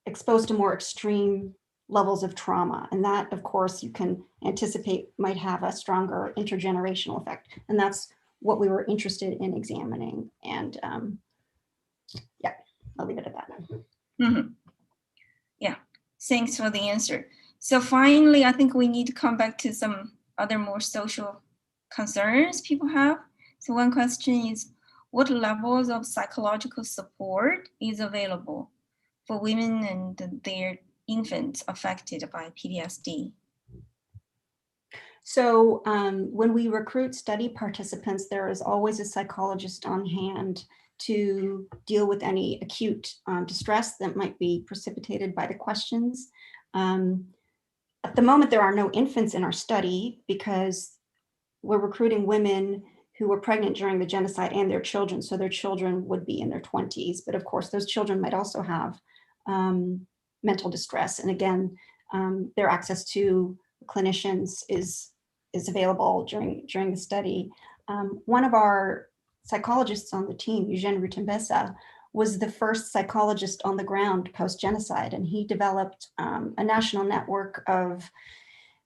exposed to more extreme levels of trauma. And that, of course, you can anticipate might have a stronger intergenerational effect. And that's what we were interested in examining. And yeah, I'll leave it at that. Yeah, thanks for the answer. So finally, I think we need to come back to some other more social concerns people have. So one question is, what levels of psychological support is available for women and their infants affected by PTSD? So when we recruit study participants, there is always a psychologist on hand to deal with any acute distress that might be precipitated by the questions. At the moment, there are no infants in our study because we're recruiting women who were pregnant during the genocide and their children. So their children would be in their 20s. But of course, those children might also have mental distress. And again, their access to clinicians is available during the study. One of our psychologists on the team, Uddin Rutambesa, was the first psychologist on the ground post-genocide, and he developed a national network of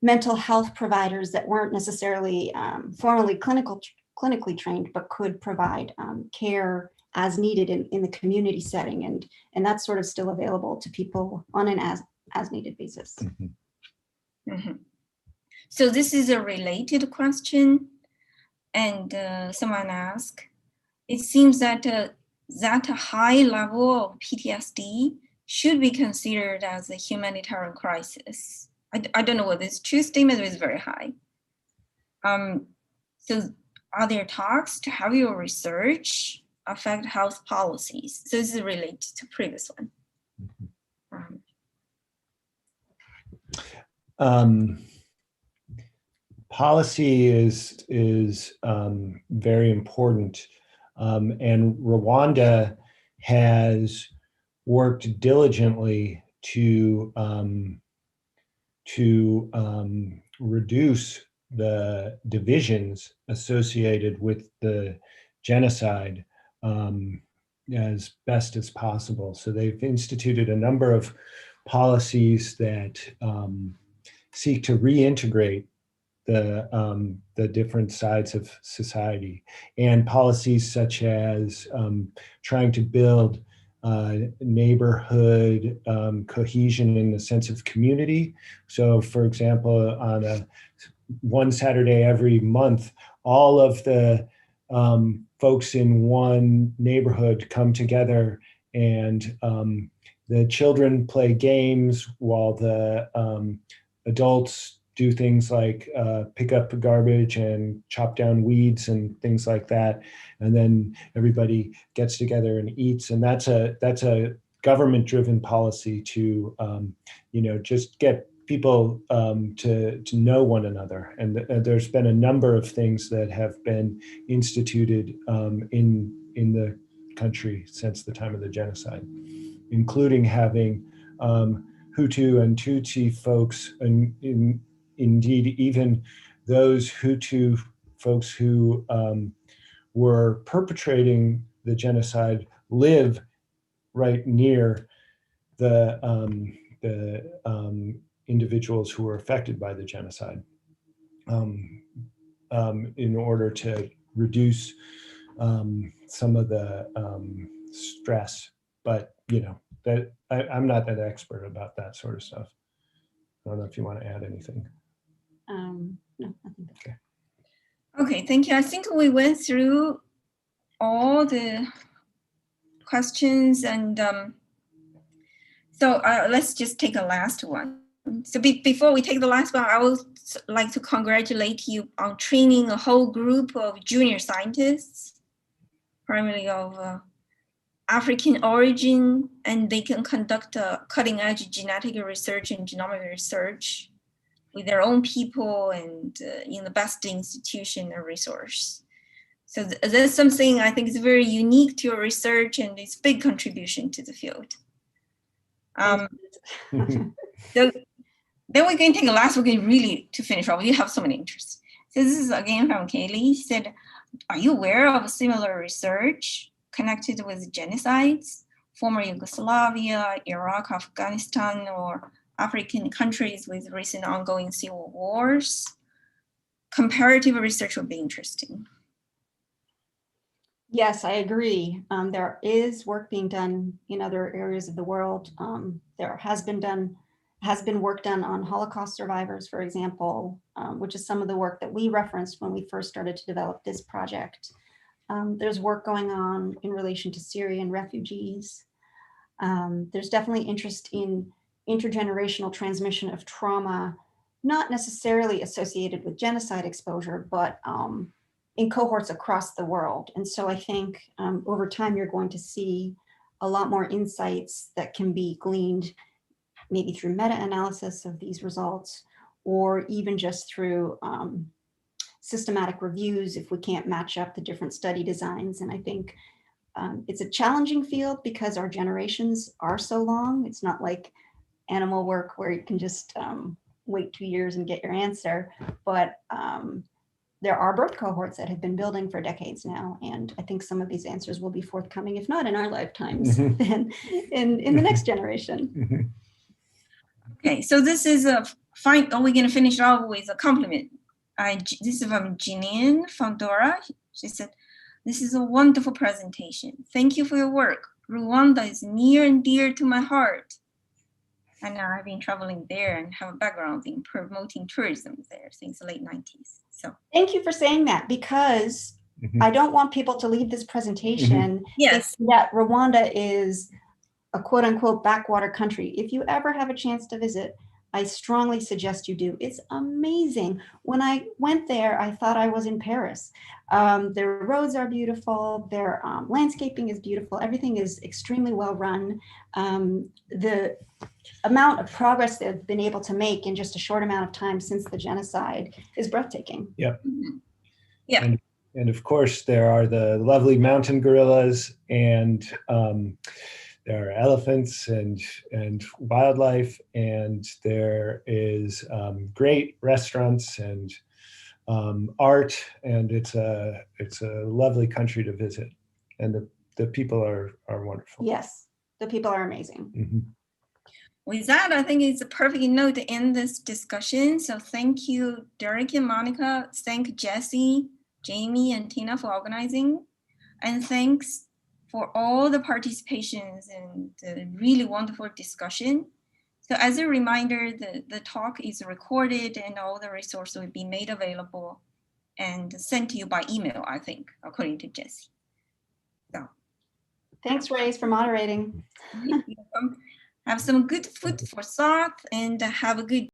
mental health providers that weren't necessarily formally clinically trained, but could provide care as needed in the community setting, and that's sort of still available to people on an as needed basis. Mm-hmm. Mm-hmm. So this is a related question, and someone asked, it seems that that high level of PTSD should be considered as a humanitarian crisis. I don't know whether it's true statement, but it's very high. So are there talks to have your research affect health policies? So this is related to previous one. Policy is very important, and Rwanda has worked diligently to reduce the divisions associated with the genocide as best as possible. So they've instituted a number of policies that seek to reintegrate the different sides of society, and policies such as trying to build neighborhood cohesion in the sense of community. So for example, on one Saturday every month, all of the folks in one neighborhood come together, and the children play games while the adults do things like pick up garbage and chop down weeds and things like that, and then everybody gets together and eats. And that's a government-driven policy to just get people to know one another. And there's been a number of things that have been instituted in the country since the time of the genocide, including having Hutu and Tutsi folks, and indeed even those Hutu folks who were perpetrating the genocide live right near the individuals who were affected by the genocide, in order to reduce some of the stress. But that I'm not that expert about that sort of stuff. I don't know if you want to add anything. No, I think that's okay. Okay, thank you. I think we went through all the questions, and so let's just take a last one. So before we take the last one, I would like to congratulate you on training a whole group of junior scientists, primarily of African origin, and they can conduct cutting-edge genetic research and genomic research with their own people and in the best institution and resource. So that's something I think is very unique to your research, and it's a big contribution to the field. So then we can take the last one really to finish off. You have so many interests. So this is again from Kaylee. She said, are you aware of similar research connected with genocides, former Yugoslavia, Iraq, Afghanistan, or African countries with recent ongoing civil wars? Comparative research would be interesting. Yes, I agree. There is work being done in other areas of the world. There has been work done on Holocaust survivors, for example, which is some of the work that we referenced when we first started to develop this project. There's work going on in relation to Syrian refugees. There's definitely interest in intergenerational transmission of trauma, not necessarily associated with genocide exposure, but in cohorts across the world. And so I think over time, you're going to see a lot more insights that can be gleaned maybe through meta-analysis of these results, or even just through systematic reviews if we can't match up the different study designs. And I think it's a challenging field because our generations are so long. It's not like animal work where you can just wait 2 years and get your answer, but there are birth cohorts that have been building for decades now. And I think some of these answers will be forthcoming, if not in our lifetimes, then in the next generation. Okay, so this is a fine. Oh, we're gonna finish it off with a compliment. This is from Janine from Dora. She said, "This is a wonderful presentation. Thank you for your work. Rwanda is near and dear to my heart. And I've been traveling there and have a background in promoting tourism there since the late 90s. So thank you for saying that, because I don't want people to leave this presentation yes, that Rwanda is a quote unquote backwater country. If you ever have a chance to visit, I strongly suggest you do. It's amazing. When I went there, I thought I was in Paris. Their roads are beautiful. Their landscaping is beautiful. Everything is extremely well run. The amount of progress they've been able to make in just a short amount of time since the genocide is breathtaking. Yep. Yeah. And of course, there are the lovely mountain gorillas, and there are elephants and wildlife, and there is great restaurants and art, and it's a lovely country to visit, and the people are wonderful. Yes, the people are amazing. With that, I think it's a perfect note to end this discussion. So thank you, Derek and Monica. Thank Jesse, Jamie, and Tina for organizing. And thanks for all the participations and the really wonderful discussion. So as a reminder, the talk is recorded and all the resources will be made available and sent to you by email, I think, according to Jesse. So Thanks, Reyes, for moderating. you're welcome. Have some good food for thought and have a good